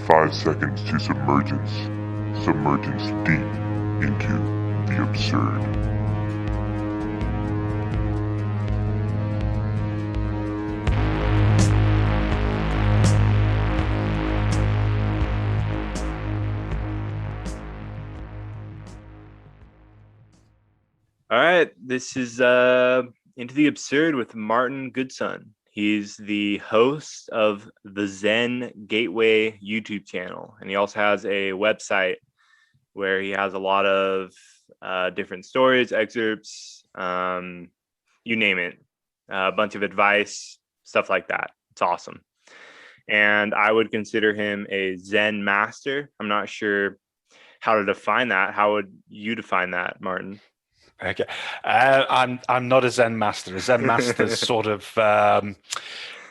5 seconds to submergence. Submergence deep into the absurd. All right, this is Into the Absurd with Martin Goodson. He's the host of the Zen Gateway YouTube channel, and he also has a website where he has a lot of different stories, excerpts, you name it, a bunch of advice, stuff like that. It's awesome. And I would consider him a Zen master. I'm not sure how to define that. How would you define that, Martin? Okay, I'm not a Zen master. A Zen master is sort of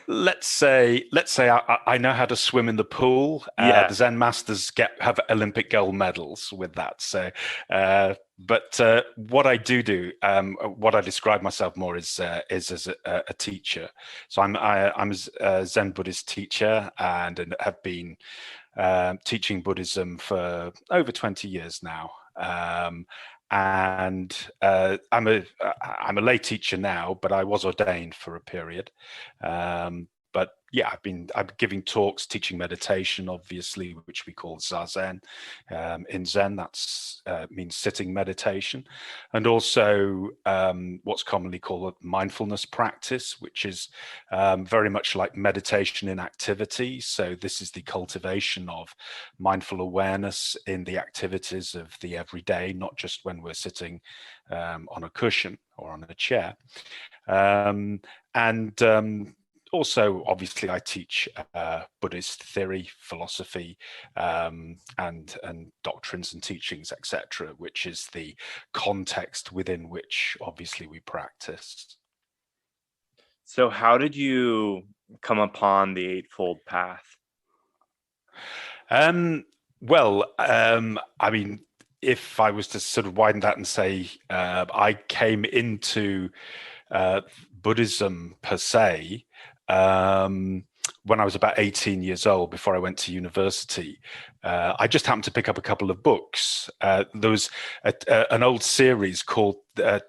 let's say I know how to swim in the pool. Yeah. The Zen masters have Olympic gold medals with that. So, but what I do, what I describe myself more is as a teacher. So I'm a Zen Buddhist teacher and have been teaching Buddhism for over 20 years now. And I'm a lay teacher now, but I was ordained for a period. But yeah, I'm giving talks, teaching meditation, obviously, which we call Zazen. In Zen, that's means sitting meditation, and also what's commonly called a mindfulness practice, which is very much like meditation in activity. So this is the cultivation of mindful awareness in the activities of the everyday, not just when we're sitting on a cushion or on a chair. Also, obviously, I teach Buddhist theory, philosophy, and doctrines and teachings, etc., which is the context within which, obviously, we practice. So how did you come upon the Eightfold Path? I mean, if I was to sort of widen that and say I came into Buddhism per se when I was about 18 years old, before I went to university. I just happened to pick up a couple of books. There was an old series called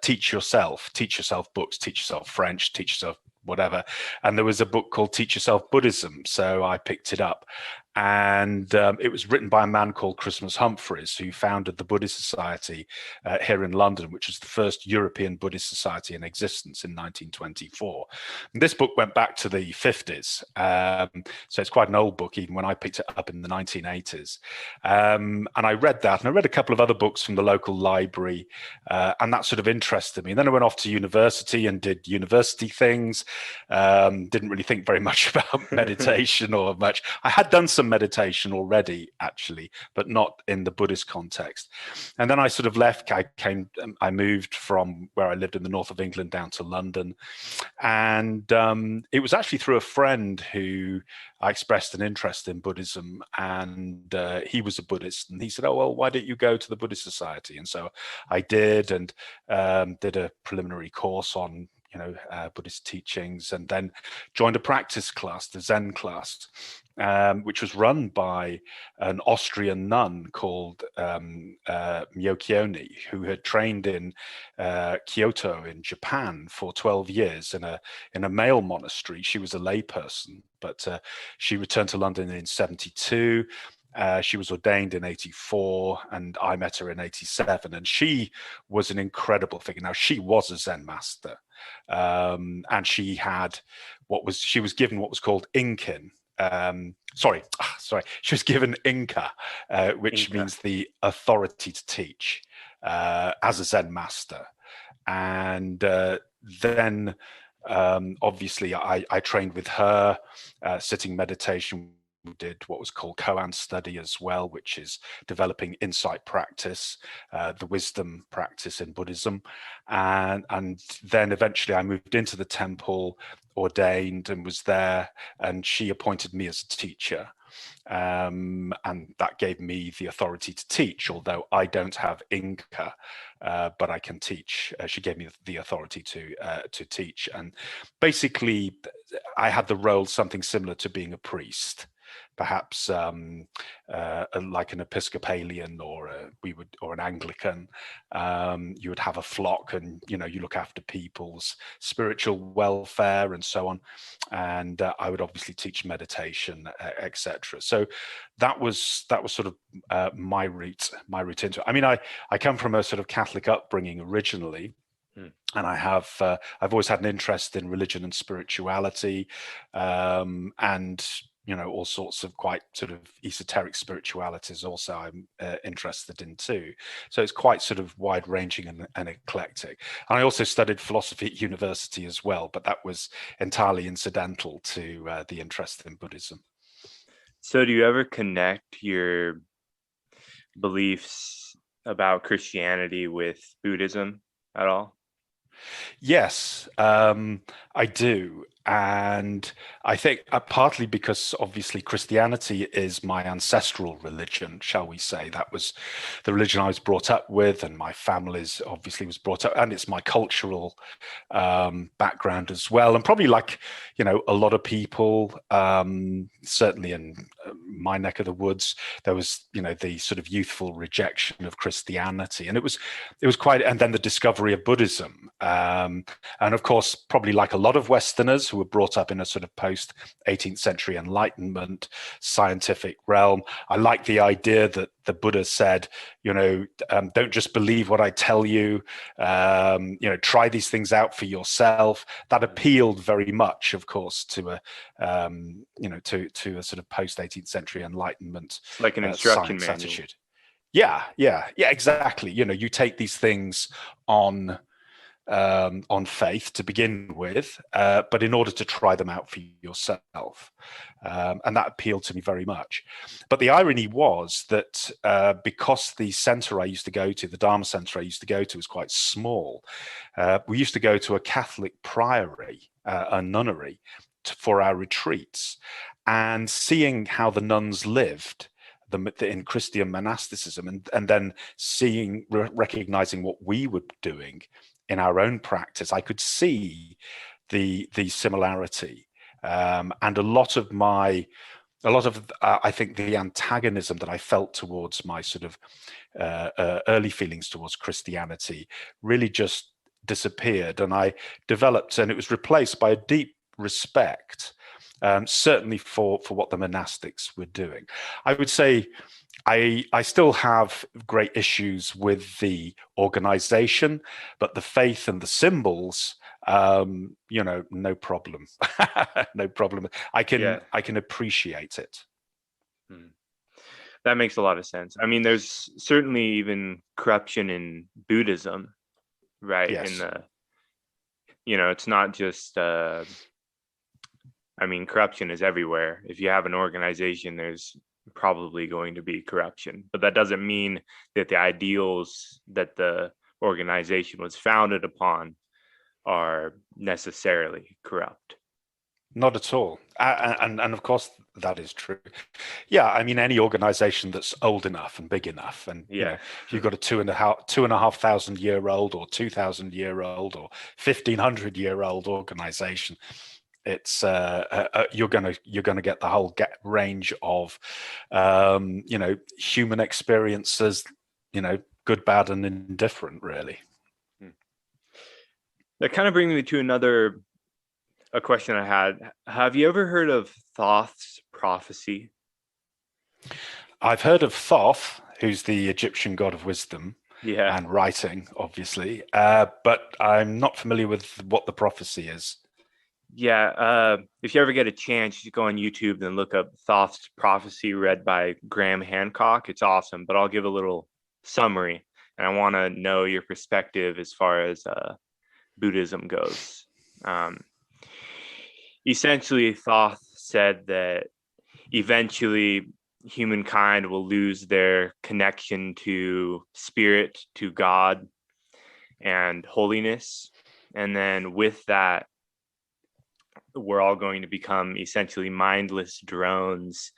Teach Yourself books, Teach Yourself French, Teach Yourself whatever. And there was a book called Teach Yourself Buddhism. So I picked it up. And it was written by a man called Christmas Humphreys, who founded the Buddhist Society here in London, which was the first European Buddhist society in existence in 1924. And this book went back to the 50s. So it's quite an old book, even when I picked it up in the 1980s. And I read that, and I read a couple of other books from the local library, and that sort of interested me. And then I went off to university and did university things. Didn't really think very much about meditation or much. I had done some meditation already, actually, but not in the Buddhist context. And then I sort of left. I moved from where I lived in the north of England down to London, and it was actually through a friend who I expressed an interest in Buddhism, and he was a Buddhist, and he said, "Oh, well, why don't you go to the Buddhist Society?" And so I did, and did a preliminary course on Buddhist teachings, and then joined a practice class, the Zen class, which was run by an Austrian nun called Myokyoni, who had trained in Kyoto in Japan for 12 years in a male monastery. She was a layperson, but she returned to London in 72. She was ordained in 84, and I met her in 87, and she was an incredible figure. Now, she was a Zen master, and she was given what was called Inkin. She was given Inka, which means the authority to teach, as a Zen master. And then obviously I trained with her, sitting meditation. We did what was called koan study as well, which is developing insight practice, the wisdom practice in Buddhism. And then eventually I moved into the temple, ordained, and was there, and she appointed me as a teacher. And that gave me the authority to teach, although I don't have Inka, but I can teach. She gave me the authority to teach. And basically I had the role something similar to being a priest. perhaps like an Episcopalian or an Anglican. You would have a flock, and you look after people's spiritual welfare and so on. And I would obviously teach meditation, etc. So that was sort of my route into it. I mean, I come from a sort of Catholic upbringing originally. And I've always had an interest in religion and spirituality, and all sorts of quite sort of esoteric spiritualities also I'm interested in too. So it's quite sort of wide ranging and eclectic. And I also studied philosophy at university as well, but that was entirely incidental to the interest in Buddhism. So do you ever connect your beliefs about Christianity with Buddhism at all? Yes, I do. And I think partly because obviously Christianity is my ancestral religion, shall we say. That was the religion I was brought up with, and my family's obviously was brought up, and it's my cultural background as well. And probably like, a lot of people, certainly in my neck of the woods, there was, the sort of youthful rejection of Christianity. And it was quite, and then the discovery of Buddhism. And of course, probably like a lot of Westerners who were brought up in a sort of post 18th century Enlightenment scientific realm, I like the idea that the Buddha said, don't just believe what I tell you, try these things out for yourself. That appealed very much, of course, to a sort of post 18th century Enlightenment, like an instruction manual. Attitude. Yeah, exactly. You take these things on faith to begin with, but in order to try them out for yourself. And that appealed to me very much. But the irony was that because the center I used to go to, the Dharma center I used to go to, was quite small, we used to go to a Catholic priory, a nunnery, for our retreats, and seeing how the nuns lived in Christian monasticism, and then recognizing what we were doing in our own practice, I could see the similarity, and a lot of I think the antagonism that I felt towards my sort of early feelings towards Christianity really just disappeared, and I developed, and it was replaced by a deep respect, certainly for what the monastics were doing. I would say I still have great issues with the organization, but the faith and the symbols, no problem. No problem. I can appreciate it. That makes a lot of sense. I mean, there's certainly even corruption in Buddhism, right? Yes. It's not just corruption is everywhere. If you have an organization, there's probably going to be corruption, but that doesn't mean that the ideals that the organization was founded upon are necessarily corrupt. Not at all. And of course that is true. Yeah, I mean, any organization that's old enough and big enough, and if you've got a 2,500 year old or 2,000 year old or 1,500 year old organization, it's you're gonna get the whole range of human experiences, good, bad, and indifferent, really. That kind of brings me to a question I had. Have you ever heard of Thoth's prophecy? I've heard of Thoth, who's the Egyptian god of wisdom and writing, obviously, but I'm not familiar with what the prophecy is. Yeah, if you ever get a chance, you go on YouTube and look up Thoth's prophecy read by Graham Hancock. It's awesome, but I'll give a little summary, and I want to know your perspective as far as Buddhism goes. Essentially, Thoth said that eventually humankind will lose their connection to spirit, to God, and holiness. And then with that, we're all going to become essentially mindless drones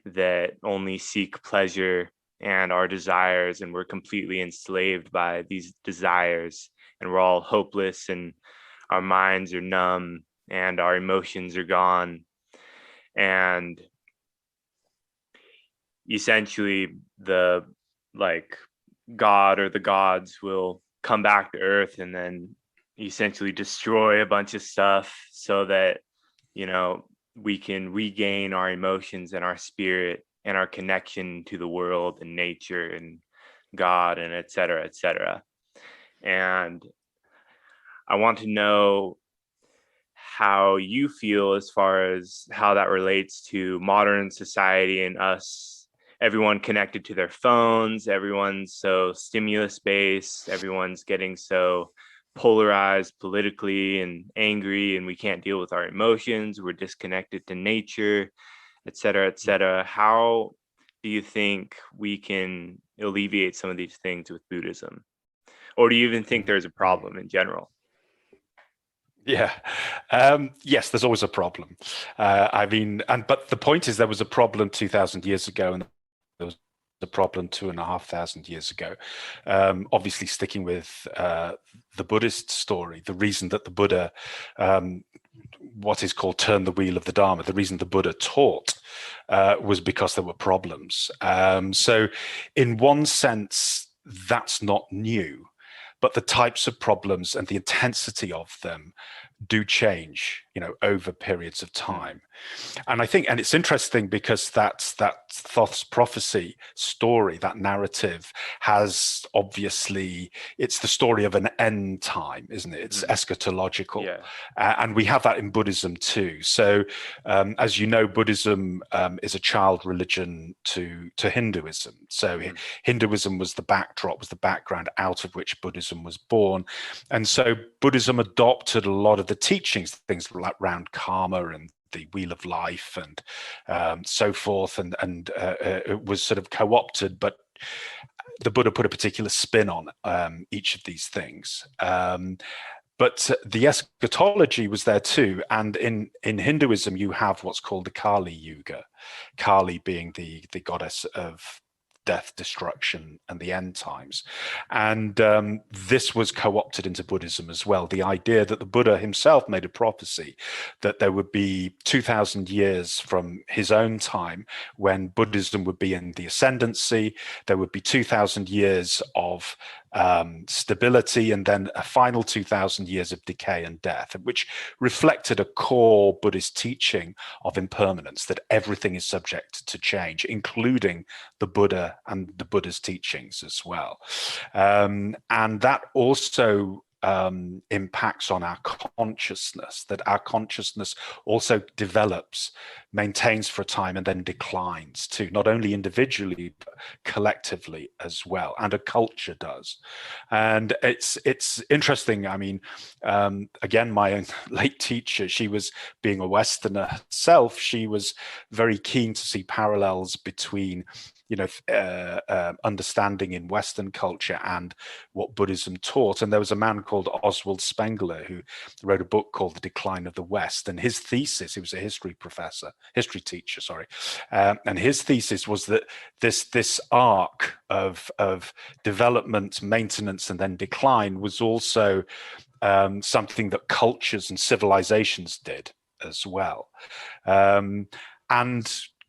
that only seek pleasure and our desires, and we're completely enslaved by these desires, and we're all hopeless, and our minds are numb and our emotions are gone. And essentially the like God or the gods will come back to Earth and then essentially destroy a bunch of stuff so that, you know, we can regain our emotions and our spirit and our connection to the world and nature and God and et cetera, et cetera. And I want to know how you feel as far as how that relates to modern society and us, everyone connected to their phones, everyone's so stimulus based, everyone's getting so polarized politically and angry, and we can't deal with our emotions, we're disconnected to nature, et cetera, et cetera. How do you think we can alleviate some of these things with Buddhism? Or do you even think there's a problem in general? Yeah. Yes, there's always a problem. But the point is, there was a problem 2,000 years ago, and there was a problem 2,500 years ago. Obviously, sticking with the Buddhist story, the reason that the Buddha, what is called turn the wheel of the Dharma, the reason the Buddha taught was because there were problems. So in one sense, that's not new. But the types of problems and the intensity of them do change, over periods of time. And I think, and it's interesting because that Thoth's prophecy story, that narrative has obviously, it's the story of an end time, isn't it? It's eschatological. Yeah. And we have that in Buddhism too. So as you know, Buddhism is a child religion to Hinduism. So Hinduism was the backdrop, was the background out of which Buddhism was born. And so Buddhism adopted a lot of the teachings, things like around karma and the wheel of life and so forth, and it was sort of co-opted, but the Buddha put a particular spin on each of these things. But the eschatology was there too, and in Hinduism you have what's called the Kali Yuga, Kali being the goddess of death, destruction, and the end times. And this was co-opted into Buddhism as well. The idea that the Buddha himself made a prophecy that there would be 2,000 years from his own time when Buddhism would be in the ascendancy. There would be 2,000 years of stability, and then a final 2,000 years of decay and death, which reflected a core Buddhist teaching of impermanence, that everything is subject to change, including the Buddha and the Buddha's teachings as well. And that also impacts on our consciousness, that our consciousness also develops, maintains for a time, and then declines too, not only individually, but collectively as well, and a culture does. And it's interesting. I mean, again, my own late teacher, she was, being a Westerner herself, she was very keen to see parallels between understanding in Western culture and what Buddhism taught. And there was a man called Oswald Spengler who wrote a book called The Decline of the West. And his thesis, he was a history teacher, and his thesis was that this arc of development, maintenance, and then decline was also something that cultures and civilizations did as well. And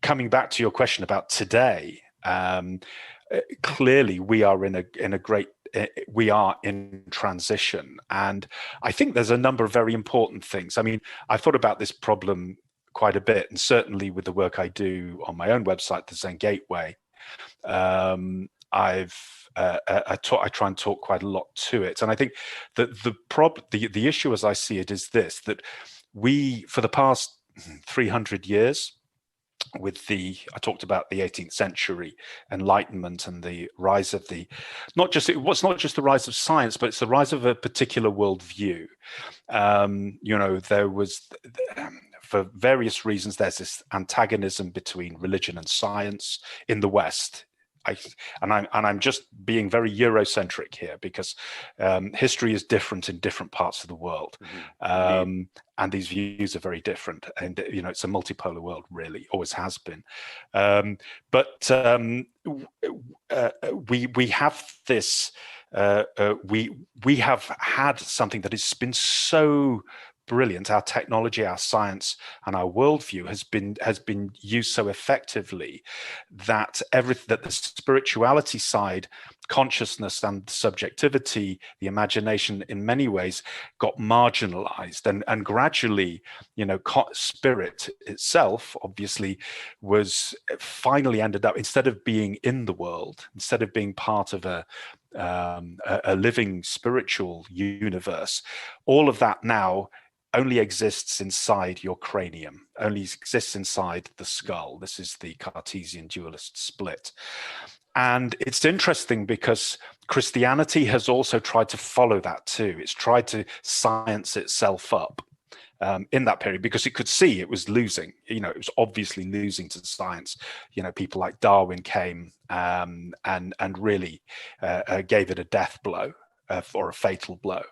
coming back to your question about today, clearly we are we are in transition, and I think there's a number of very important things. I mean, I thought about this problem quite a bit, and certainly with the work I do on my own website, the Zen Gateway, I try and talk quite a lot to it. And I think that the issue as I see it is this, that we, for the past 300 years, I talked about the 18th century Enlightenment and the rise of it's not just the rise of science, but it's the rise of a particular worldview. There was, for various reasons, there's this antagonism between religion and science in the West. I'm just being very Eurocentric here, because history is different in different parts of the world. And these views are very different. And, it's a multipolar world, really, always has been. But we have this, we have had something that has been so brilliant. Our technology, our science, and our worldview has been used so effectively that that the spirituality side, consciousness and subjectivity, the imagination, in many ways got marginalized, and gradually, spirit itself obviously was finally ended up, instead of being in the world, instead of being part of a living spiritual universe, all of that now only exists inside your cranium, only exists inside the skull. This is the Cartesian dualist split. And it's interesting because Christianity has also tried to follow that too. It's tried to science itself up in that period, because it could see it was losing. It was obviously losing to science. People like Darwin came and really gave it a death blow, or a fatal blow.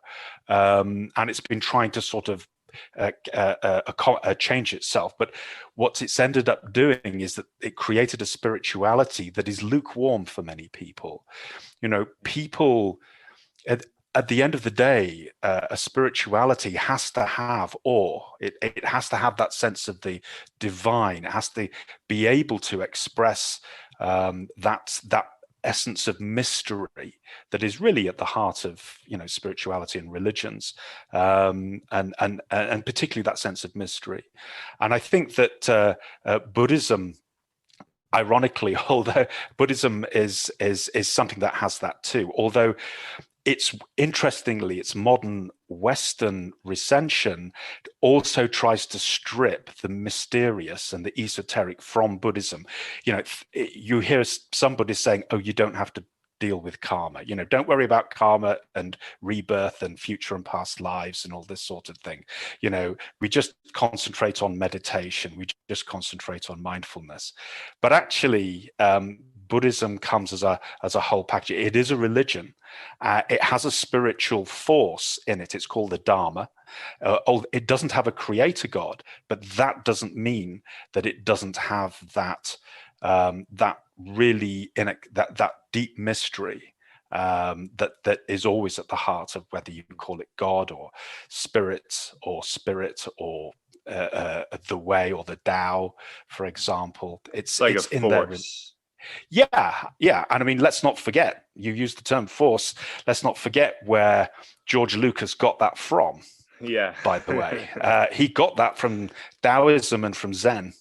And it's been trying to sort of change itself. But what it's ended up doing is that it created a spirituality that is lukewarm for many people. People at the end of the day, a spirituality has to have awe. It has to have that sense of the divine. It has to be able to express that essence of mystery that is really at the heart of spirituality and religions, and particularly that sense of mystery. And I think that Buddhism, ironically, although Buddhism is something that has that too, although its modern Western recension also tries to strip the mysterious and the esoteric from Buddhism. You hear some Buddhists saying, "Oh, you don't have to deal with karma. Don't worry about karma and rebirth and future and past lives and all this sort of thing. We just concentrate on meditation. We just concentrate on mindfulness." But actually, Buddhism comes as a whole package. It is a religion. It has a spiritual force in it. It's called the Dharma. It doesn't have a creator God, but that doesn't mean that it doesn't have that really that deep mystery that is always at the heart of whether you can call it God or spirit or the way or the Tao, for example. It's like it's a in there. force. Yeah. And I mean, let's not forget, you used the term force. Let's not forget where George Lucas got that from. Yeah. By the way, he got that from Taoism and from Zen.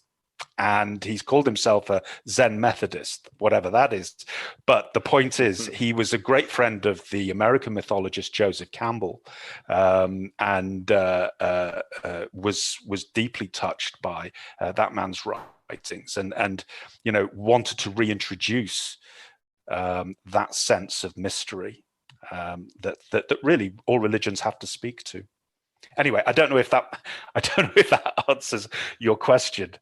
And he's called himself a Zen Methodist, whatever that is. But the point is, he was a great friend of the American mythologist Joseph Campbell, and was deeply touched by that man's writings, and wanted to reintroduce that sense of mystery that really all religions have to speak to. Anyway, I don't know if that answers your question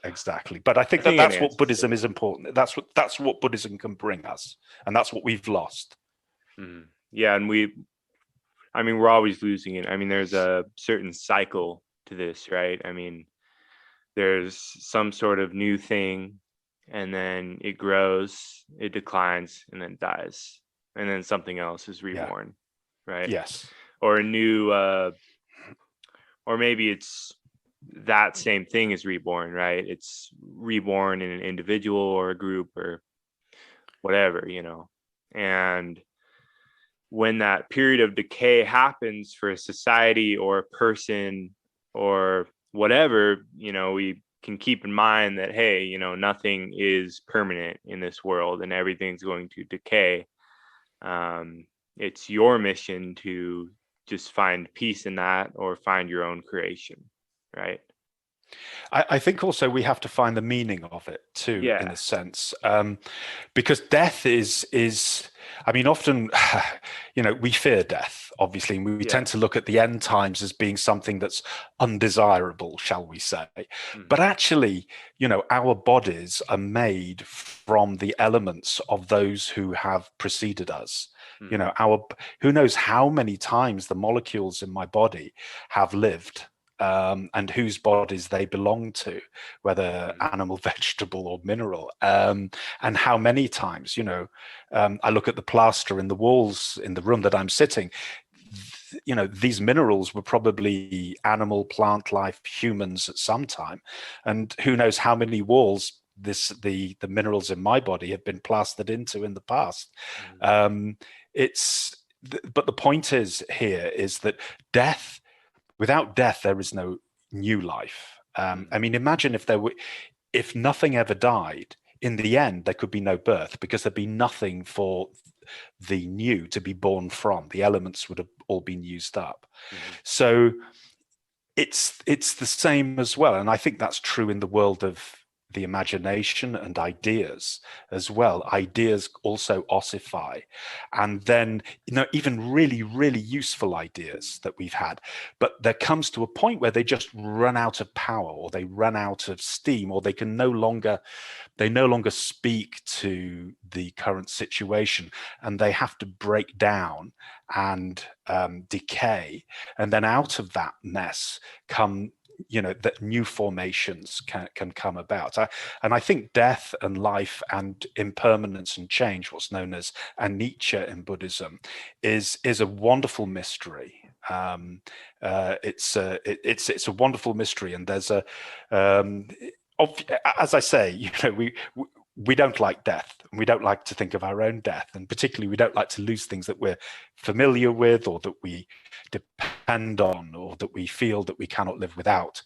exactly, but I think that's what Buddhism is important. That's what Buddhism can bring us, and that's what we've lost. Mm-hmm. Yeah, and we're always losing it. I mean, there's a certain cycle to this, right? I mean, there's some sort of new thing, and then it grows, it declines, and then dies, and then something else is reborn, right? Yes. Or a new, or maybe it's that same thing is reborn, right? It's reborn in an individual or a group or whatever, and when that period of decay happens for a society or a person or whatever, we can keep in mind that, hey, nothing is permanent in this world and everything's going to decay. It's your mission to just find peace in that, or find your own creation, right? I think also we have to find the meaning of it too, in a sense, because death is I mean, often, we fear death, obviously, and we tend to look at the end times as being something that's undesirable, shall we say. But actually, our bodies are made from the elements of those who have preceded us. Who knows how many times the molecules in my body have lived, and whose bodies they belong to, whether animal, vegetable, or mineral, and how many times, I look at the plaster in the walls in the room that I'm sitting. these minerals were probably animal, plant life, humans at some time, and who knows how many walls the minerals in my body have been plastered into in the past. But the point is that without death, there is no new life. I mean, imagine if nothing ever died. In the end, there could be no birth, because there'd be nothing for the new to be born from. The elements would have all been used up. So it's the same as well, and I think that's true in the world of the imagination and ideas as well. Ideas also ossify, and then even really, really useful ideas that we've had, but there comes to a point where they just run out of power, or they run out of steam, or they no longer speak to the current situation, and they have to break down and decay, and then out of that mess come that new formations can come about. And I think death and life and impermanence and change, what's known as anicca in Buddhism, is a wonderful mystery. It's a wonderful mystery, and there's as I say, we don't like death, and we don't like to think of our own death, and particularly we don't like to lose things that we're familiar with, or that we depend on, or that we feel that we cannot live without.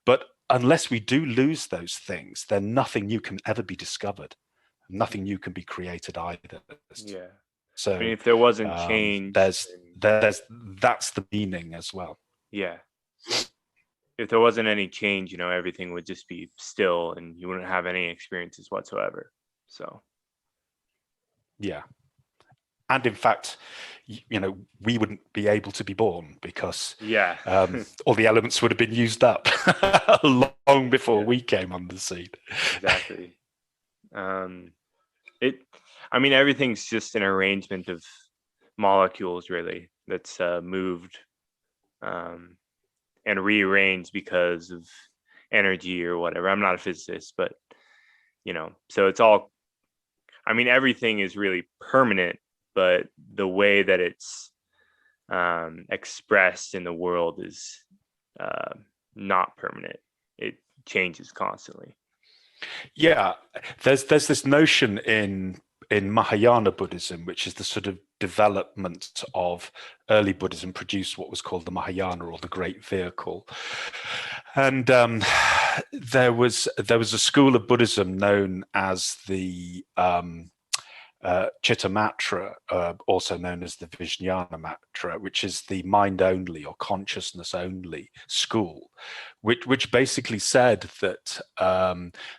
But unless we do lose those things, then nothing new can ever be discovered. Nothing new can be created either. Yeah. So I mean, if there wasn't change, that's the meaning as well. Yeah. If there wasn't any change, everything would just be still, and you wouldn't have any experiences whatsoever. So, yeah. And in fact, we wouldn't be able to be born, because all the elements would have been used up long before we came on the scene. Exactly. Everything's just an arrangement of molecules, really, that's moved and rearranged because of energy or whatever. I'm not a physicist, but so it's all, everything is really permanent, but the way that it's expressed in the world is not permanent. It changes constantly. Yeah, there's this notion in Mahayana Buddhism, which is the sort of development of early Buddhism, produced what was called the Mahayana, or the Great Vehicle. And there was a school of Buddhism known as the Chittamatra, also known as the Vijnana Matra, which is the mind only or consciousness only school, which basically said that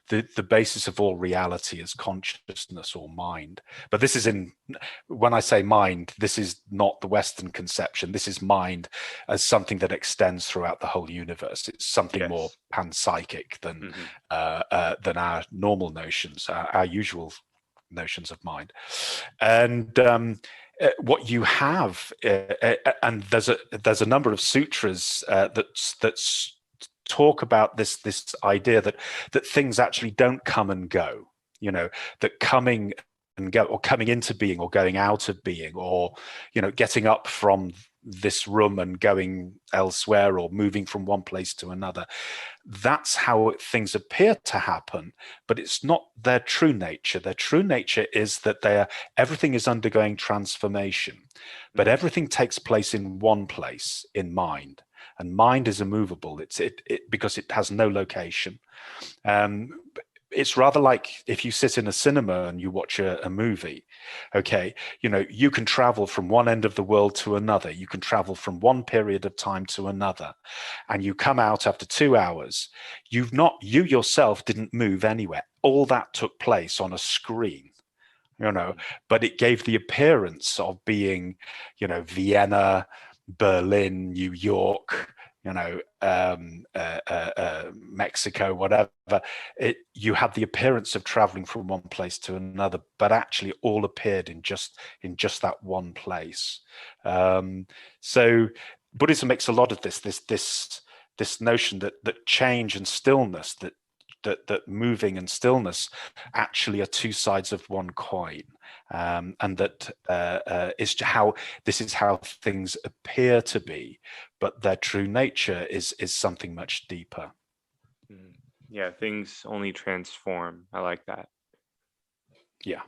the basis of all reality is consciousness or mind. But this is when I say mind, this is not the Western conception. This is mind as something that extends throughout the whole universe. It's something more panpsychic than our normal notions, our usual notions of mind. And what you have, and there's a number of sutras that talk about this idea that things actually don't come and go, that coming and go, or coming into being or going out of being, or getting up from this room and going elsewhere, or moving from one place to another. That's how things appear to happen, but it's not their true nature. Their true nature is that everything is undergoing transformation, but everything takes place in one place, in mind. And mind is immovable. It's because it has no location. It's rather like if you sit in a cinema and you watch a movie, okay, you can travel from one end of the world to another. You can travel from one period of time to another, and you come out after 2 hours. You yourself didn't move anywhere. All that took place on a screen, but it gave the appearance of being, Vienna, Berlin, New York, Mexico, whatever. You had the appearance of traveling from one place to another, but actually all appeared in just that one place. So Buddhism makes a lot of this notion that change and stillness, that that moving and stillness actually are two sides of one coin, and that this is how things appear to be, but their true nature is something much deeper. Yeah, things only transform. I like that. Yeah.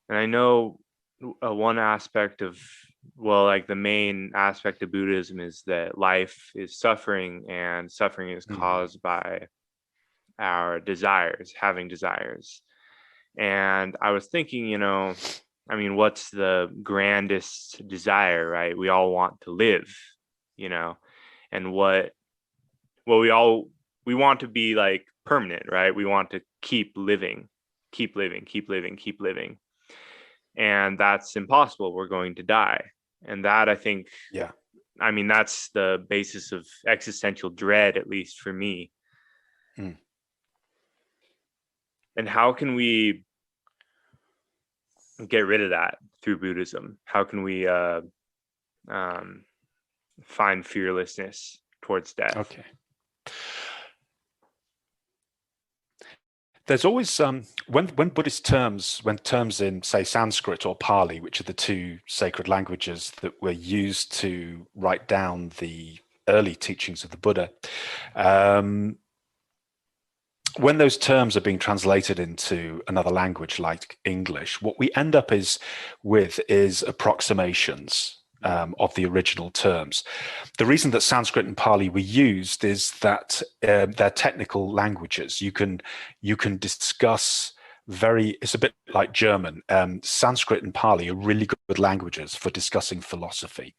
And I know one aspect of, well, like the main aspect of Buddhism is that life is suffering, and suffering is caused by our desires, having desires. And I was thinking, I mean, what's the grandest desire, right? We all want to live, and we want to be like permanent, right? We want to keep living. And that's impossible. We're going to die. And that, I think, I mean, that's the basis of existential dread, at least for me. And how can we get rid of that through Buddhism? How can we find fearlessness towards death? Okay. There's always when Buddhist terms in, say, Sanskrit or Pali, which are the two sacred languages that were used to write down the early teachings of the Buddha, when those terms are being translated into another language like English, what we end up with is approximations of the original terms. The reason that Sanskrit and Pali were used is that they're technical languages. You can discuss it's a bit like German. Sanskrit and Pali are really good languages for discussing philosophy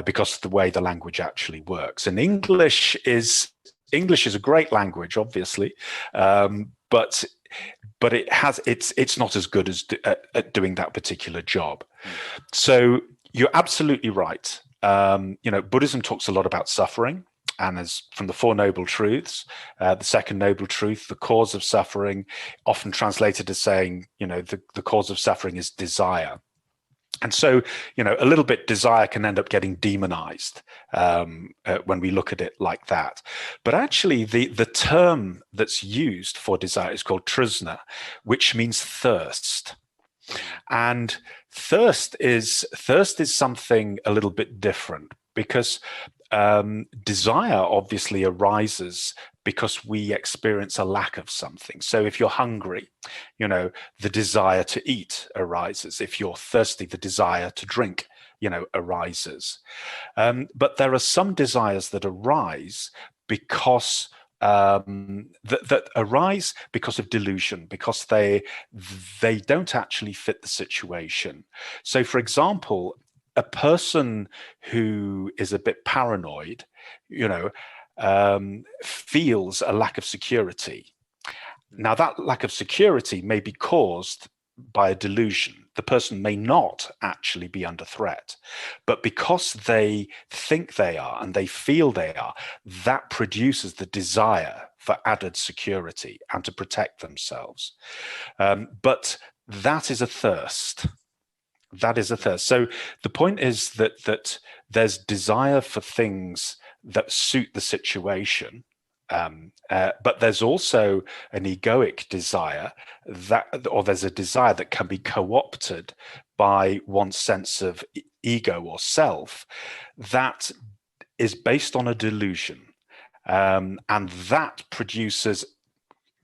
because of the way the language actually works. And English is a great language, obviously, but it's not as good as at doing that particular job. So you're absolutely right. Buddhism talks a lot about suffering, and as from the Four Noble Truths, the second noble truth, the cause of suffering, often translated as saying, the cause of suffering is desire. And so, a little bit desire can end up getting demonized when we look at it like that. But actually, the term that's used for desire is called trishna, which means thirst. And thirst is something a little bit different, because desire obviously arises because we experience a lack of something. So if you're hungry, the desire to eat arises. If you're thirsty, the desire to drink, arises. But there are some desires that arise because that arise because of delusion, because they don't actually fit the situation. So, for example, a person who is a bit paranoid, feels a lack of security. Now, that lack of security may be caused by a delusion. The person may not actually be under threat, but because they think they are and they feel they are, that produces the desire for added security and to protect themselves. But that is a thirst. That is a thirst. So the point is that there's desire for things that suit the situation, but there's also an egoic desire or there's a desire that can be co-opted by one's sense of ego or self that is based on a delusion, and that produces,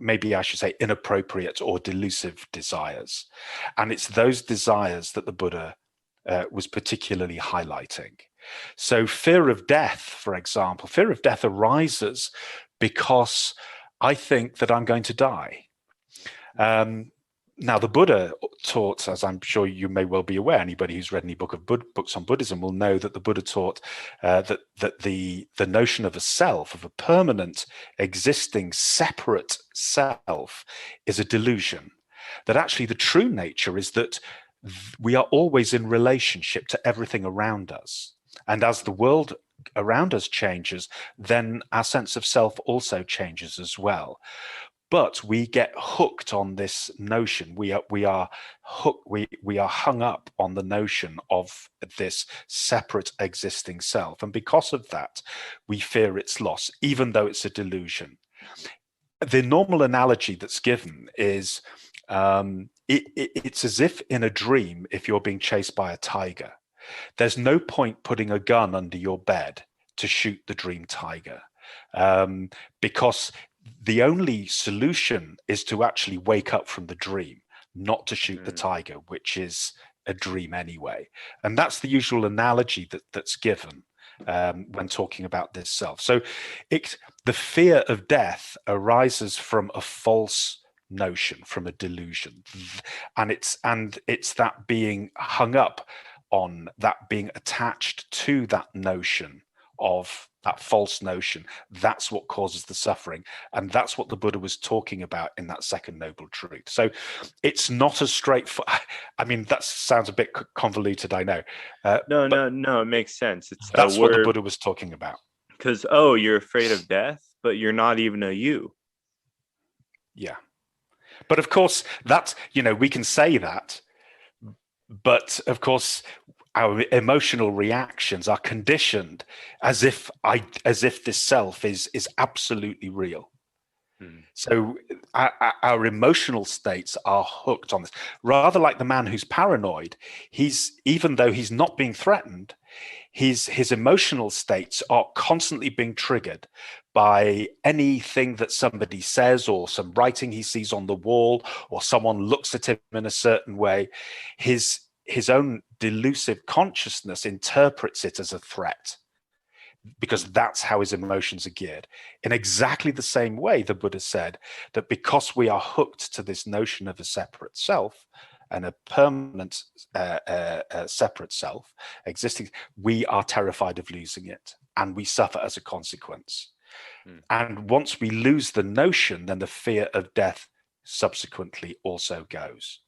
maybe I should say, inappropriate or delusive desires. And it's those desires that the Buddha was particularly highlighting. So fear of death, for example, fear of death arises because I think that I'm going to die. Now, the Buddha taught, as I'm sure you may well be aware, anybody who's read any books on Buddhism will know that the Buddha taught that the notion of a self, of a permanent, existing, separate self, is a delusion. That actually the true nature is that we are always in relationship to everything around us. And as the world around us changes, then our sense of self also changes as well. But we get hooked on this notion. We are hung up on the notion of this separate existing self. And because of that, we fear its loss, even though it's a delusion. the normal analogy that's given is it's as if in a dream, if you're being chased by a tiger, there's no point putting a gun under your bed to shoot the dream tiger, because the only solution is to actually wake up from the dream, not to shoot the tiger, which is a dream anyway. And that's the usual analogy that's given when talking about this self. So the fear of death arises from a false notion, from a delusion, and it's that being hung up on, that being attached to that notion, of that false notion. That's what causes the suffering, and that's what the Buddha was talking about in that second noble truth. So it's not as straightforward. I mean, that sounds a bit convoluted, I know. No, it makes sense. That's what the Buddha was talking about. Because you're afraid of death, but you're not even a you. Yeah, but of course that's, we can say that, but of course our emotional reactions are conditioned as if this self is absolutely real. So our emotional states are hooked on this. Rather like the man who's paranoid, even though he's not being threatened, his emotional states are constantly being triggered by anything that somebody says, or some writing he sees on the wall, or someone looks at him in a certain way. His own delusive consciousness interprets it as a threat, because that's how his emotions are geared. In exactly the same way, the Buddha said that because we are hooked to this notion of a separate self, and a permanent separate self existing, we are terrified of losing it, and we suffer as a consequence. And once we lose the notion, then the fear of death subsequently also goes.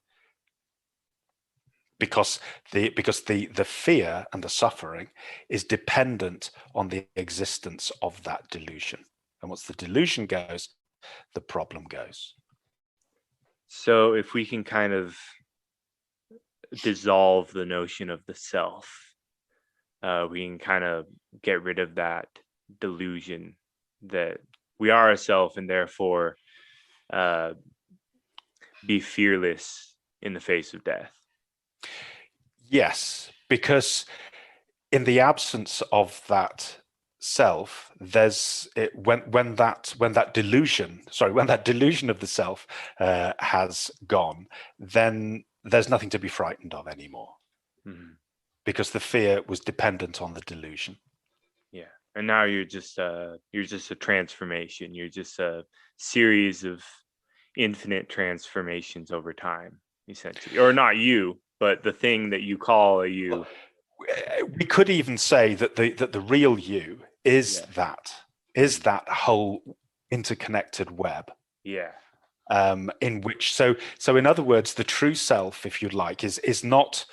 Because the fear and the suffering is dependent on the existence of that delusion. And once the delusion goes, the problem goes. So if we can kind of dissolve the notion of the self, we can kind of get rid of that delusion that we are a self, and therefore be fearless in the face of death. Yes, because in the absence of that self, when that delusion of the self has gone, then there's nothing to be frightened of anymore, because the fear was dependent on the delusion. Yeah, and now you're just a transformation. You're just a series of infinite transformations over time, essentially, or not you, but the thing that you call a you. We could even say that the real you is that whole interconnected web. Yeah. In which, so in other words, the true self, if you'd like, is not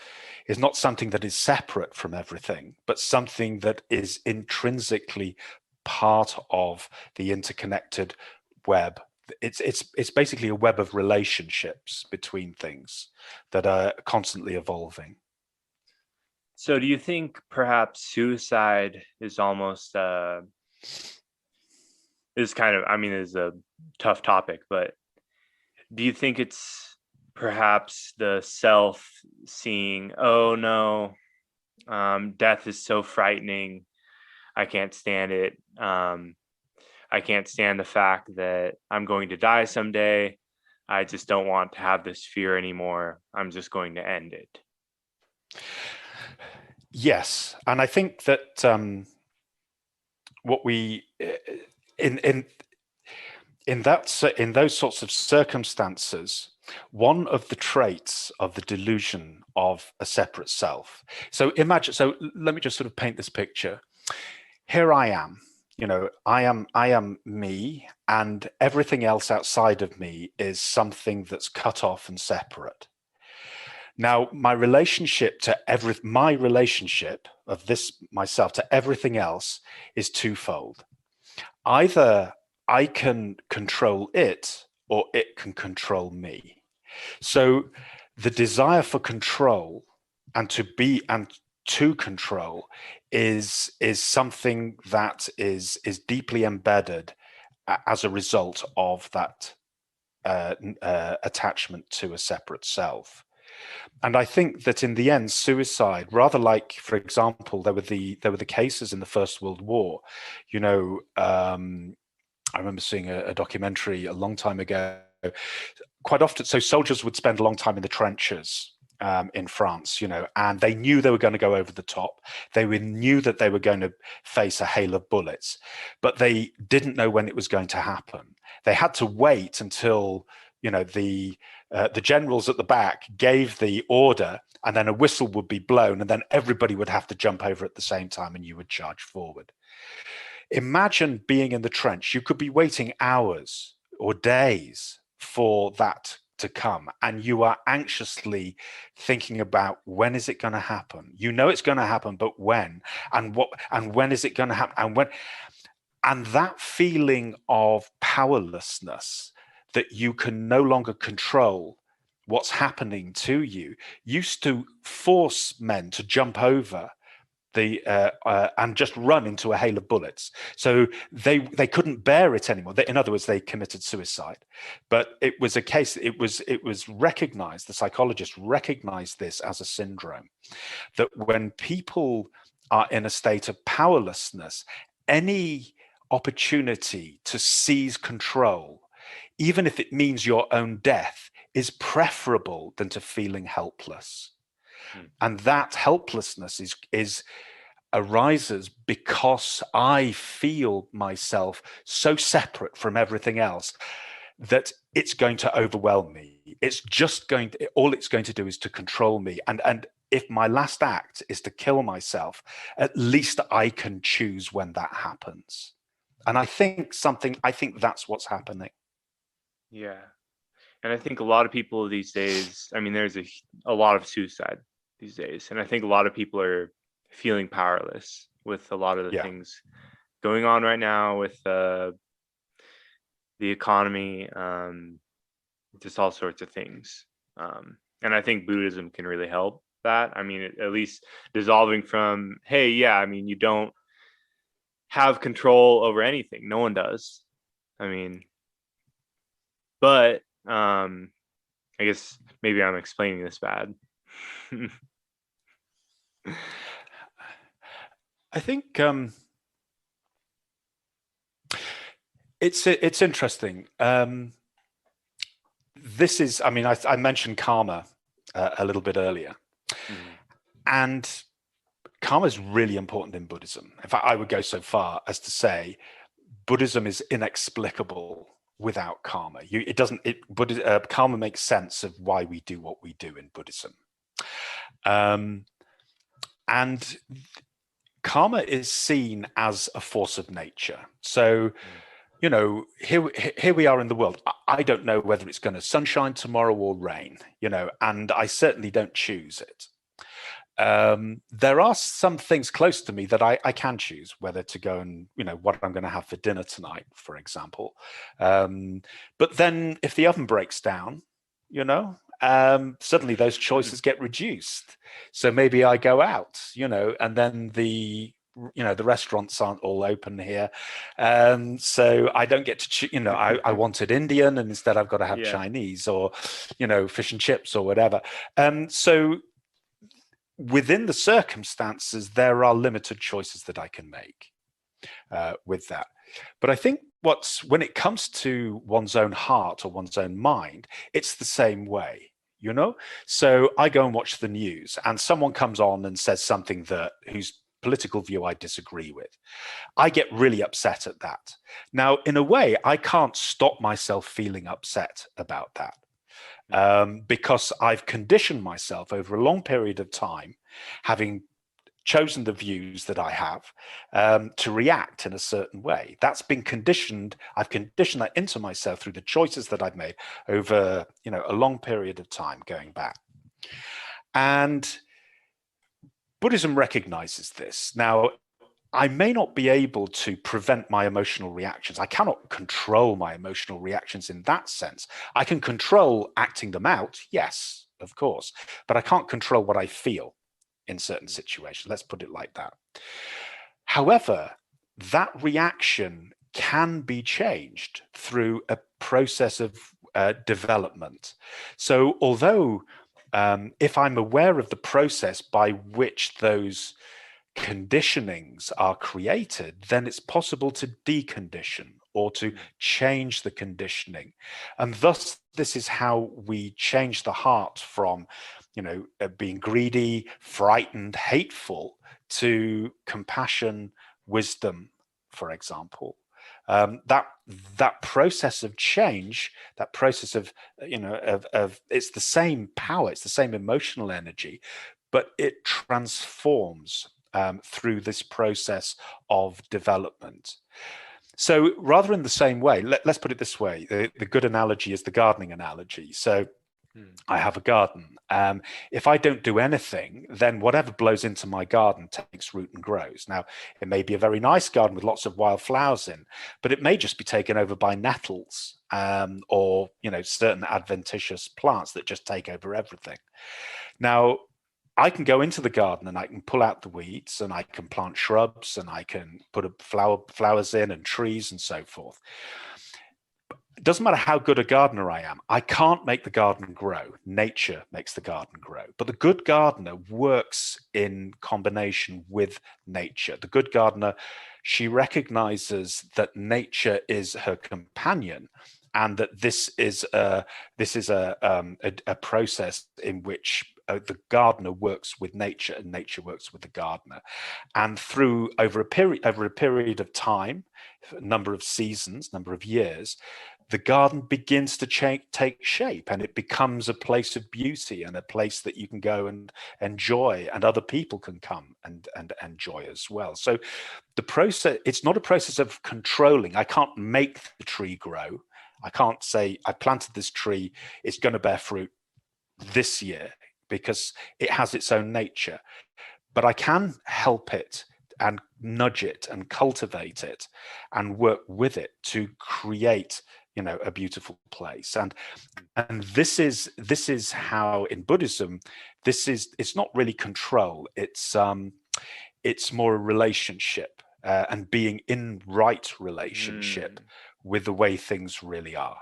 something that is separate from everything, but something that is intrinsically part of the interconnected web. It's basically a web of relationships between things that are constantly evolving. So do you think perhaps suicide is almost is kind of, I mean, is a tough topic, but do you think it's perhaps the self seeing, oh no, death is so frightening, I can't stand it, I can't stand the fact that I'm going to die someday, I just don't want to have this fear anymore, I'm just going to end it? Yes, and I think that what we in those sorts of circumstances, one of the traits of the delusion of a separate self. So imagine. So let me just sort of paint this picture. Here I am. I am me, and everything else outside of me is something that's cut off and separate. Now, my relationship of this myself to everything else is twofold. Either I can control it, or it can control me. So the desire for control and to control is something that is deeply embedded as a result of that attachment to a separate self. And I think that in the end, suicide, rather like, for example, there were the cases in the First World War. I remember seeing a documentary a long time ago. Quite often, so soldiers would spend a long time in the trenches in France, and they knew they were going to go over the top. They knew that they were going to face a hail of bullets, but they didn't know when it was going to happen. They had to wait until the generals at the back gave the order, and then a whistle would be blown, and then everybody would have to jump over at the same time, and you would charge forward. Imagine being in the trench. You could be waiting hours or days for that to come, and you are anxiously thinking about, when is it going to happen? It's going to happen, but when? And when is it going to happen? And that feeling of powerlessness, that you can no longer control what's happening to you, used to force men to jump over and just run into a hail of bullets. So they couldn't bear it anymore. In other words, they committed suicide. But it was a case, it was recognized, the psychologists recognized this as a syndrome, that when people are in a state of powerlessness, any opportunity to seize control, even if it means your own death, is preferable than to feeling helpless. And that helplessness arises because I feel myself so separate from everything else that it's going to overwhelm me. All it's going to do is to control me. And if my last act is to kill myself, at least I can choose when that happens. And I think that's what's happening. Yeah. And I think a lot of people these days, there's a lot of suicide these days. And I think a lot of people are feeling powerless with a lot of the things going on right now with the economy, just all sorts of things. And I think Buddhism can really help that. At least dissolving from, hey, you don't have control over anything. No one does. But I guess maybe I'm explaining this bad. I think it's interesting. This is, I mentioned karma a little bit earlier, and karma is really important in Buddhism. In fact, I would go so far as to say Buddhism is inexplicable without karma. Karma makes sense of why we do what we do in Buddhism. And karma is seen as a force of nature. So, here we are in the world. I don't know whether it's going to sunshine tomorrow or rain, and I certainly don't choose it. There are some things close to me that I can choose whether to go and, what I'm going to have for dinner tonight, for example. But then if the oven breaks down, suddenly those choices get reduced. So maybe I go out, and then the restaurants aren't all open here. So I don't get to, I wanted Indian and instead I've got to have Chinese or, fish and chips or whatever. So within the circumstances, there are limited choices that I can make with that. But I think when it comes to one's own heart or one's own mind, it's the same way. So I go and watch the news and someone comes on and says something whose political view I disagree with. I get really upset at that. Now, in a way, I can't stop myself feeling upset about that because I've conditioned myself over a long period of time, having chosen the views that I have to react in a certain way. That's been conditioned. I've conditioned that into myself through the choices that I've made over, a long period of time going back. And Buddhism recognizes this. Now, I may not be able to prevent my emotional reactions. I cannot control my emotional reactions in that sense. I can control acting them out, yes, of course, but I can't control what I feel in certain situations. Let's put it like that. However, that reaction can be changed through a process of development. So although if I'm aware of the process by which those conditionings are created, then it's possible to decondition or to change the conditioning. And thus, this is how we change the heart from, being greedy, frightened, hateful, to compassion, wisdom, for example. That process of change, that process of, it's the same power, it's the same emotional energy, but it transforms through this process of development. So rather in the same way, let's put it this way, the good analogy is the gardening analogy. So I have a garden. If I don't do anything, then whatever blows into my garden takes root and grows. Now, it may be a very nice garden with lots of wild flowers in, but it may just be taken over by nettles or, certain adventitious plants that just take over everything. Now, I can go into the garden and I can pull out the weeds and I can plant shrubs and I can put flowers in and trees and so forth. It doesn't matter how good a gardener I am. I can't make the garden grow. Nature makes the garden grow. But the good gardener works in combination with nature. The good gardener, she recognizes that nature is her companion, and that this is a process in which the gardener works with nature and nature works with the gardener. And over a period of time, a number of seasons, number of years, the garden begins to take shape, and it becomes a place of beauty and a place that you can go and enjoy, and other people can come and enjoy as well. So the process, it's not a process of controlling. I can't make the tree grow. I can't say I planted this tree, it's going to bear fruit this year, because it has its own nature. But I can help it and nudge it and cultivate it and work with it to create, a beautiful place. And this is how in Buddhism, it's not really control. It's more a relationship and being in right relationship with the way things really are.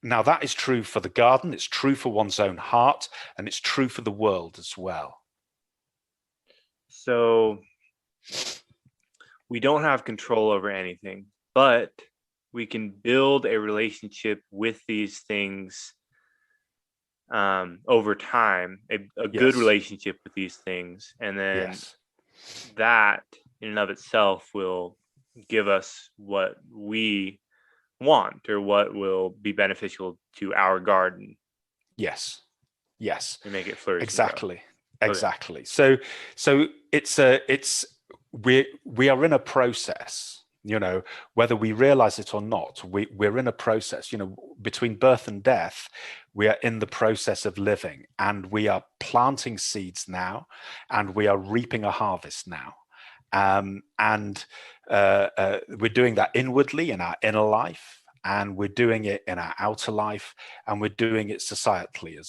Now, that is true for the garden, it's true for one's own heart, and it's true for the world as well. So we don't have control over anything, but we can build a relationship with these things over time, a good relationship with these things. And then that in and of itself will give us what we want, or what will be beneficial to our garden. Yes. To make it flourish. Exactly. So we are in a process, whether we realize it or not. We're in a process, between birth and death. We are in the process of living, and we are planting seeds now, and we are reaping a harvest now. And we're doing that inwardly in our inner life, and we're doing it in our outer life, and we're doing it societally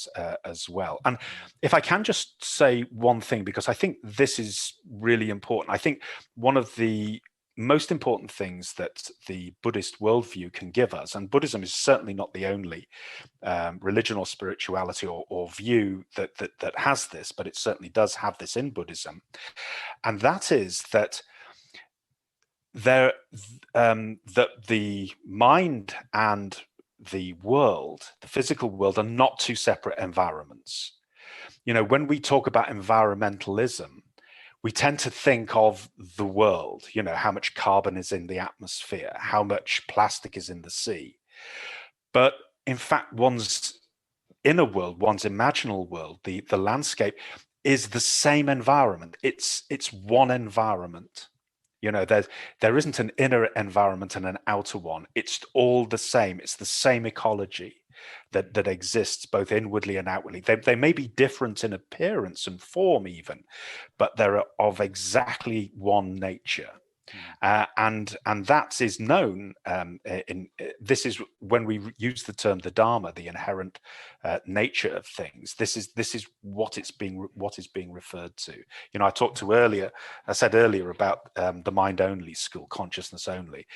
as well. And if I can just say one thing, because I think this is really important. I think one of the most important things that the Buddhist worldview can give us, and Buddhism is certainly not the only religion or spirituality or view that has this, but it certainly does have this in Buddhism, and that is that that the mind and the world, the physical world, are not two separate environments. When we talk about environmentalism, we tend to think of the world, how much carbon is in the atmosphere, how much plastic is in the sea. But in fact, one's inner world, one's imaginal world, the landscape, is the same environment. It's one environment. There isn't an inner environment and an outer one. It's all the same. It's the same ecology that exists both inwardly and outwardly. They may be different in appearance and form even, but they're of exactly one nature. And that is known this is when we use the term the Dharma, the inherent nature of things. This is what is being referred to. I said earlier about the mind only school, consciousness only.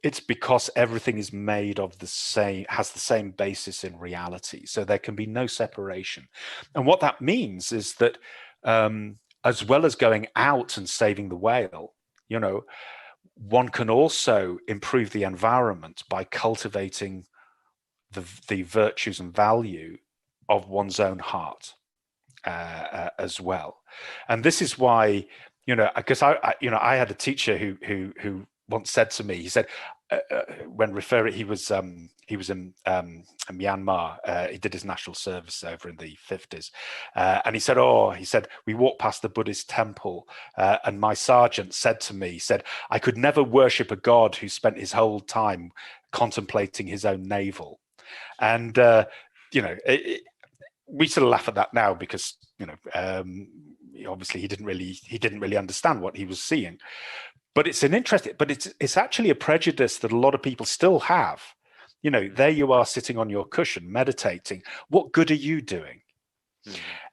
It's because everything is made of has the same basis in reality, so there can be no separation. And what that means is that as well as going out and saving the whale, one can also improve the environment by cultivating the virtues and value of one's own heart as well. And this is why, because I had a teacher who once said to me, he said, when referring, he was in Myanmar. He did his national service over in the 50s, and he said, we walked past the Buddhist temple, and my sergeant said to me, he said, I could never worship a god who spent his whole time contemplating his own navel. And we sort of laugh at that now because obviously he didn't really understand what he was seeing. But it's actually a prejudice that a lot of people still have. There you are sitting on your cushion, meditating. What good are you doing?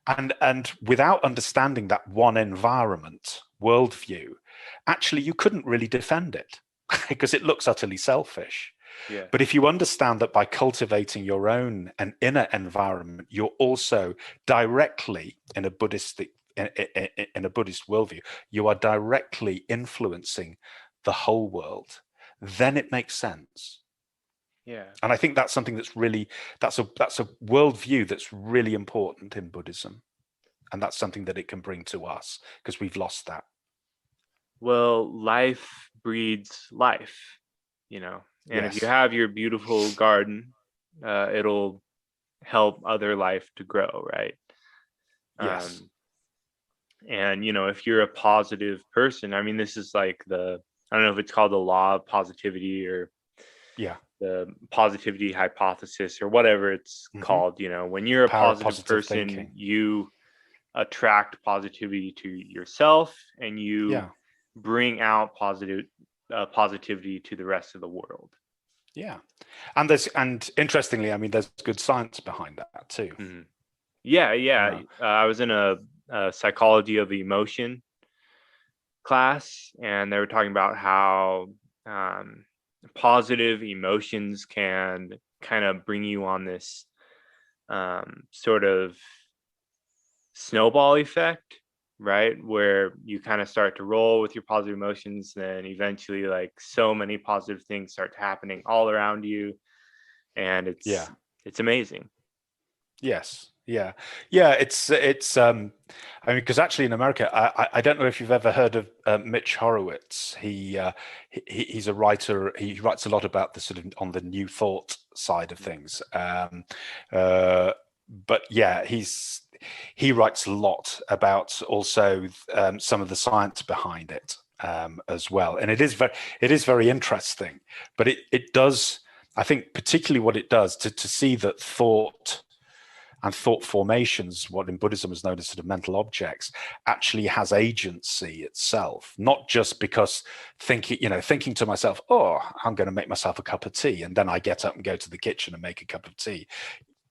And without understanding that one environment, worldview, actually you couldn't really defend it because it looks utterly selfish. Yeah. But if you understand that by cultivating your own and inner environment, you're also directly in a Buddhist worldview, you are directly influencing the whole world, then it makes sense. Yeah. And I think that's something that's a worldview that's really important in Buddhism. And that's something that it can bring to us because we've lost that. Well, life breeds life, and Yes. if you have your beautiful garden, it'll help other life to grow, right? Yes. And if you're a positive person, I mean, this is like I don't know if it's called the law of positivity or the positivity hypothesis or whatever it's called. When you're a positive person, thinking. You attract positivity to yourself, and you bring out positivity to the rest of the world. Yeah, and interestingly, I mean, there's good science behind that too. Mm-hmm. Yeah. I was in a psychology of emotion class, and they were talking about how positive emotions can kind of bring you on this sort of snowball effect, right? Where you kind of start to roll with your positive emotions, then eventually like so many positive things start happening all around you, and it's amazing. Yes. Yeah. It's I mean, because actually in America, I don't know if you've ever heard of Mitch Horowitz. He's a writer. He writes a lot about the sort of on the New Thought side of things. But yeah, he writes a lot about also some of the science behind it as well. And it is very interesting. But it does, I think, particularly what it does to see that thought and thought formations, what in Buddhism is known as sort of mental objects, actually has agency itself, not just because thinking to myself, oh, I'm going to make myself a cup of tea, and then I get up and go to the kitchen and make a cup of tea.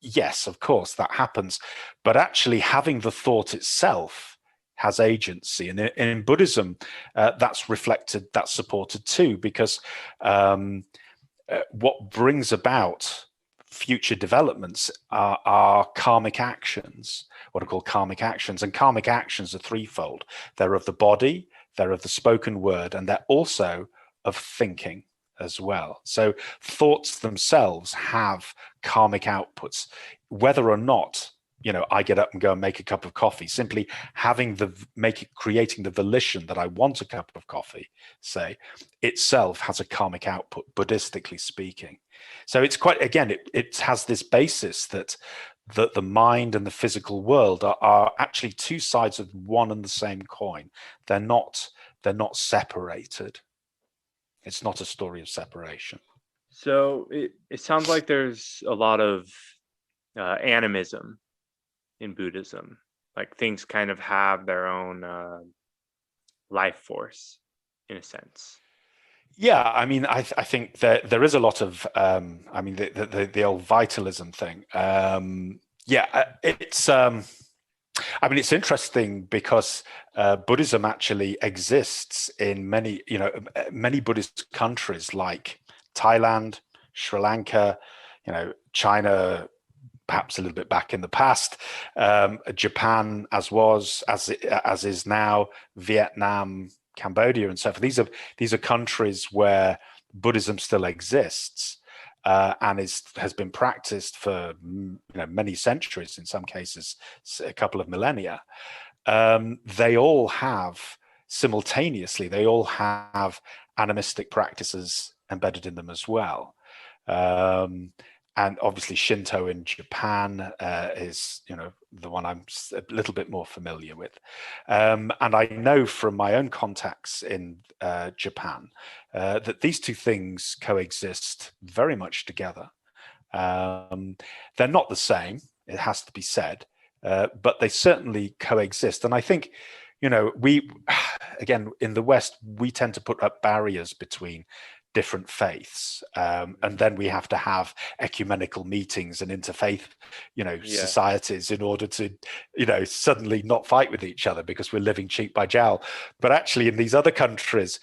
Yes, of course, that happens. But actually having the thought itself has agency. And in Buddhism, that's supported too, because what brings about future developments are karmic actions, what are called karmic actions. And karmic actions are threefold. They're of the body, they're of the spoken word, and they're also of thinking as well. So thoughts themselves have karmic outputs, whether or not I get up and go and make a cup of coffee. Simply creating the volition that I want a cup of coffee, say, itself has a karmic output, Buddhistically speaking. So it's quite, again, it has this basis that the mind and the physical world are actually two sides of one and the same coin. They're not separated. It's not a story of separation. So it sounds like there's a lot of animism in Buddhism. Like things kind of have their own life force in a sense. Yeah, I mean, I think that there is a lot of, I mean, the old vitalism thing. It's, I mean, it's interesting because Buddhism actually exists in many, many Buddhist countries like Thailand, Sri Lanka, China, perhaps a little bit back in the past, Japan, as is now, Vietnam, Cambodia, and so forth. These are countries where Buddhism still exists and has been practiced for many centuries, in some cases a couple of millennia. They all have simultaneously, they all have animistic practices embedded in them as well. And obviously Shinto in Japan is, the one I'm a little bit more familiar with. And I know from my own contacts in Japan that these two things coexist very much together. They're not the same, it has to be said, but they certainly coexist. And I think, again, in the West, we tend to put up barriers between different faiths, and then we have to have ecumenical meetings and interfaith societies in order to suddenly not fight with each other because we're living cheek by jowl. But actually in these other countries,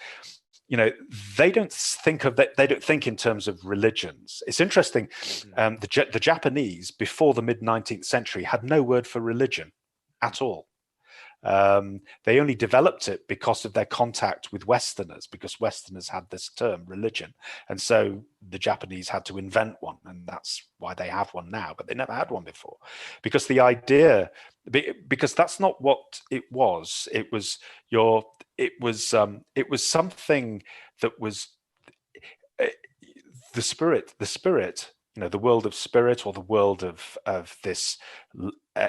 they don't think in terms of religions. It's interesting. The Japanese before the mid-19th century had no word for religion at all. They only developed it because of their contact with Westerners, because Westerners had this term religion, and so the Japanese had to invent one, and that's why they have one now, but they never had one before, because that's not what it was. It was something that was the spirit, the world of spirit, or the world of this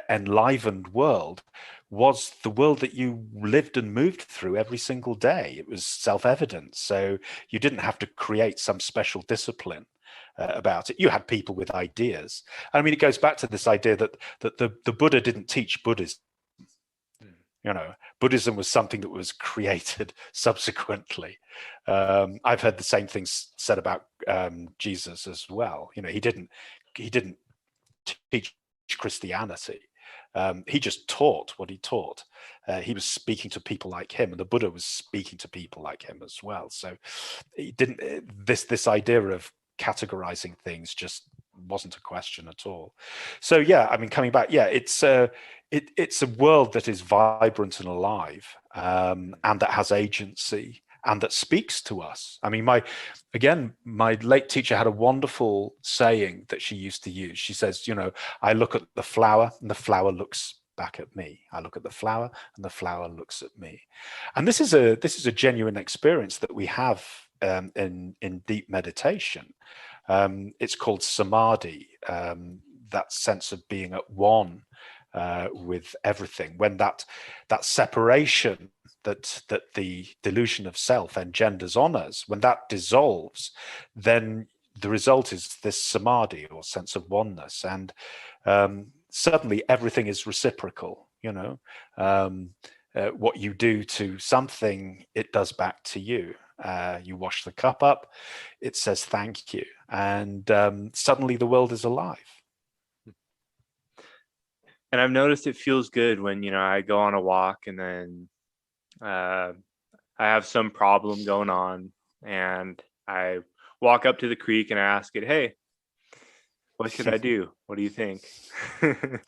enlivened world, was the world that you lived and moved through every single day. It was self-evident, so you didn't have to create some special discipline about it. You had people with ideas. I mean, it goes back to this idea that the Buddha didn't teach Buddhism. Buddhism was something that was created subsequently. I've heard the same things said about Jesus as well. He didn't teach Christianity. He just taught what he taught. He was speaking to people like him, and the Buddha was speaking to people like him as well. So he didn't. This idea of categorizing things just wasn't a question at all. So yeah, I mean, coming back, yeah, it's a world that is vibrant and alive, and that has agency, and that speaks to us. I mean, my late teacher had a wonderful saying that she used to use. She says, I look at the flower and the flower looks back at me. I look at the flower and the flower looks at me. And this is a genuine experience that we have in deep meditation. It's called Samadhi, that sense of being at one with everything. When that separation that the delusion of self engenders on us, when that dissolves, then the result is this samadhi, or sense of oneness, and suddenly everything is reciprocal. What you do to something, it does back to you. You wash the cup up, it says thank you, and suddenly the world is alive. And I've noticed it feels good when I go on a walk, and then I have some problem going on, and I walk up to the creek and I ask it, hey, what should I do? What do you think? And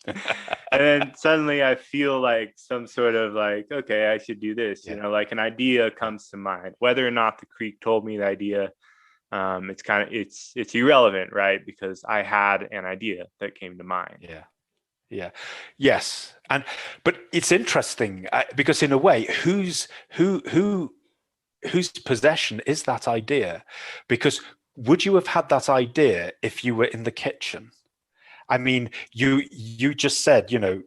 then suddenly I feel like some sort of like, okay, I should do this. Like an idea comes to mind. Whether or not the creek told me the idea, it's irrelevant, right? Because I had an idea that came to mind. Yes. But it's interesting because in a way, whose possession is that idea? Because would you have had that idea if you were in the kitchen? I mean, you just said, you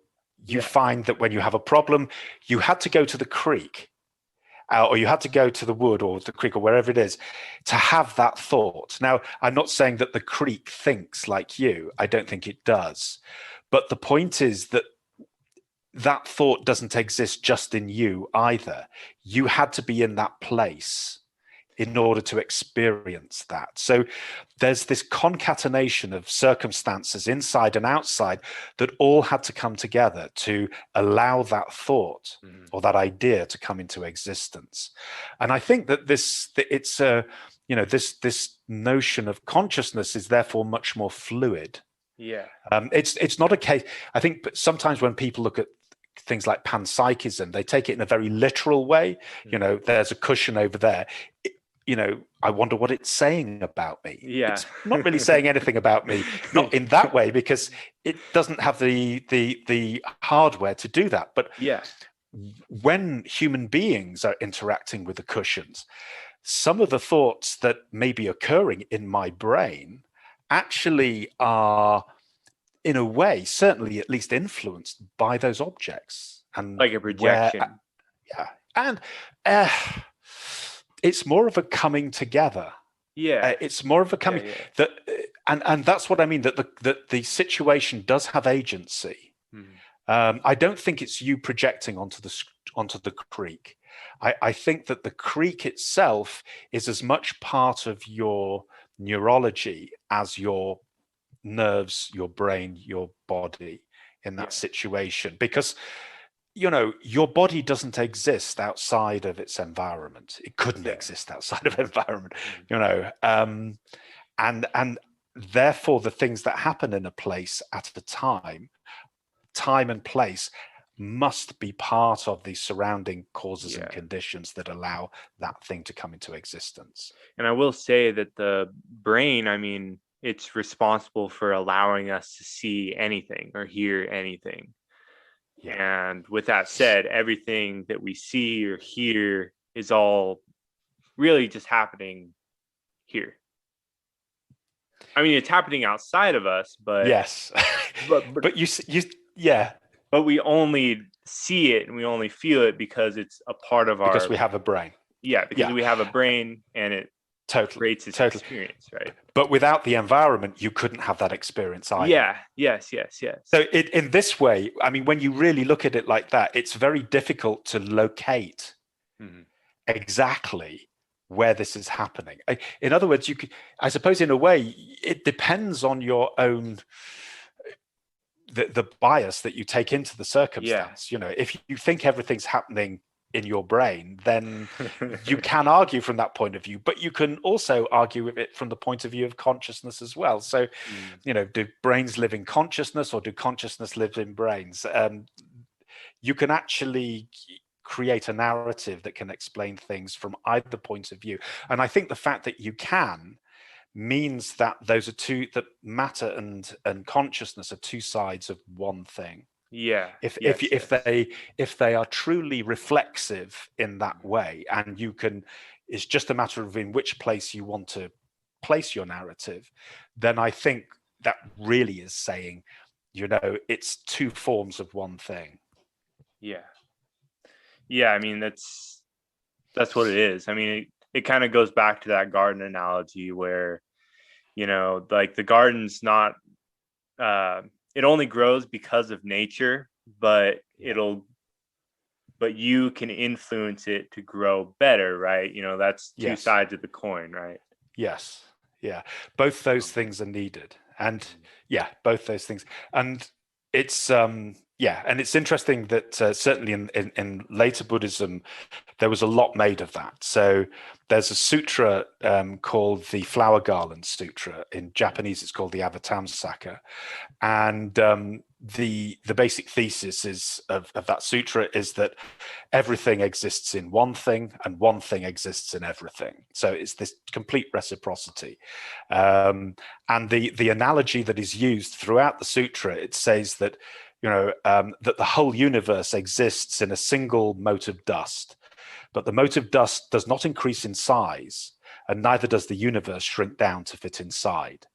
find that when you have a problem, you had to go to the creek, or you had to go to the wood or the creek or wherever it is to have that thought. Now, I'm not saying that the creek thinks like you. I don't think it does. But the point is that that thought doesn't exist just in you either. You had to be in that place in order to experience that. So there's this concatenation of circumstances inside and outside that all had to come together to allow that thought or that idea to come into existence. And I think that this notion of consciousness is therefore much more fluid. Yeah. It's not a case. I think sometimes when people look at things like panpsychism, they take it in a very literal way. There's a cushion over there. I wonder what it's saying about me. Yeah. It's not really saying anything about me, not in that way, because it doesn't have the hardware to do that. But yeah, when human beings are interacting with the cushions, some of the thoughts that may be occurring in my brain actually are, in a way, certainly at least influenced by those objects. And like a projection. And it's more of a coming together. It's more of a coming that, and that's what I mean, that the situation does have agency. I don't think it's you projecting onto the creek. I think that the creek itself is as much part of your neurology as your nerves, your brain, your body in that situation, because your body doesn't exist outside of its environment. It couldn't exist outside of environment, and therefore the things that happen in a place at a time and place must be part of the surrounding causes and conditions that allow that thing to come into existence. And I will say that the brain, I mean, it's responsible for allowing us to see anything or hear anything. And with that said, everything that we see or hear is all really just happening here. I mean, it's happening outside of us, but yes, but you but we only see it and we only feel it because it's a part of because we have a brain. Because we have a brain and it creates its experience, right? But without the environment, you couldn't have that experience either. Yes. So in this way, I mean, when you really look at it like that, it's very difficult to locate exactly where this is happening. In other words, you could, I suppose, in a way, it depends on your own the bias that you take into the circumstance. If you think everything's happening in your brain, then you can argue from that point of view, but you can also argue with it from the point of view of consciousness as well. So, do brains live in consciousness, or do consciousness live in brains? You can actually create a narrative that can explain things from either point of view. And I think the fact that you can means that those are two, that matter and consciousness are two sides of one thing. If they are truly reflexive in that way, and you can, it's just a matter of in which place you want to place your narrative, then I think that really is saying, it's two forms of one thing. I mean, that's what it is. I mean, it kind of goes back to that garden analogy where, like the garden's not, it only grows because of nature, but you can influence it to grow better, right? That's two sides of the coin, right? Yes. Yeah. Both those things are needed. And both those things. And it's, and it's interesting that certainly in later Buddhism, there was a lot made of that. So there's a sutra called the Flower Garland Sutra. In Japanese, it's called the Avatamsaka. And the basic thesis of that sutra is that everything exists in one thing and one thing exists in everything. So it's this complete reciprocity. And the analogy that is used throughout the sutra, it says that that the whole universe exists in a single mote of dust, but the mote of dust does not increase in size, and neither does the universe shrink down to fit inside.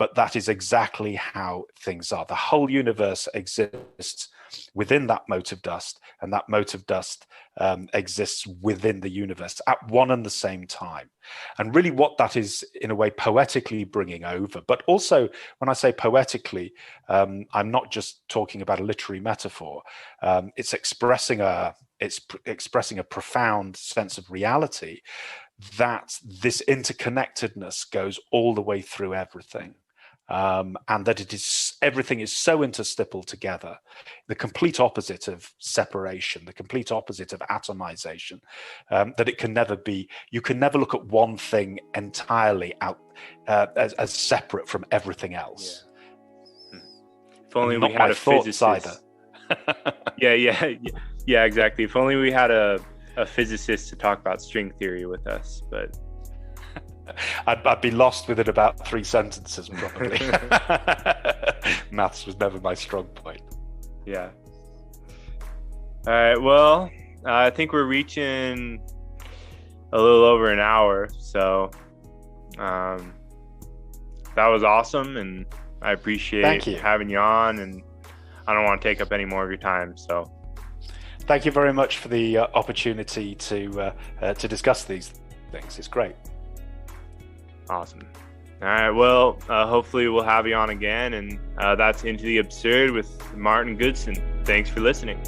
but that is exactly how things are. The whole universe exists within that mote of dust, and that mote of dust exists within the universe at one and the same time. And really what that is, in a way, poetically bringing over, but also when I say poetically, I'm not just talking about a literary metaphor. It's expressing a profound sense of reality, that this interconnectedness goes all the way through everything. And that everything is so interstitial together, the complete opposite of separation, the complete opposite of atomization, that it can never be. You can never look at one thing entirely out as separate from everything else. If only we had a physicist. Either. Yeah, exactly. If only we had a physicist to talk about string theory with us, but. I'd be lost within about 3 sentences, probably. Maths was never my strong point. Yeah. All right. Well, I think we're reaching a little over an hour. So that was awesome. And I appreciate having you on. And I don't want to take up any more of your time. So thank you very much for the opportunity to discuss these things. It's great. Awesome. All right. Well, hopefully we'll have you on again. And that's Into the Absurd with Martin Goodson. Thanks for listening.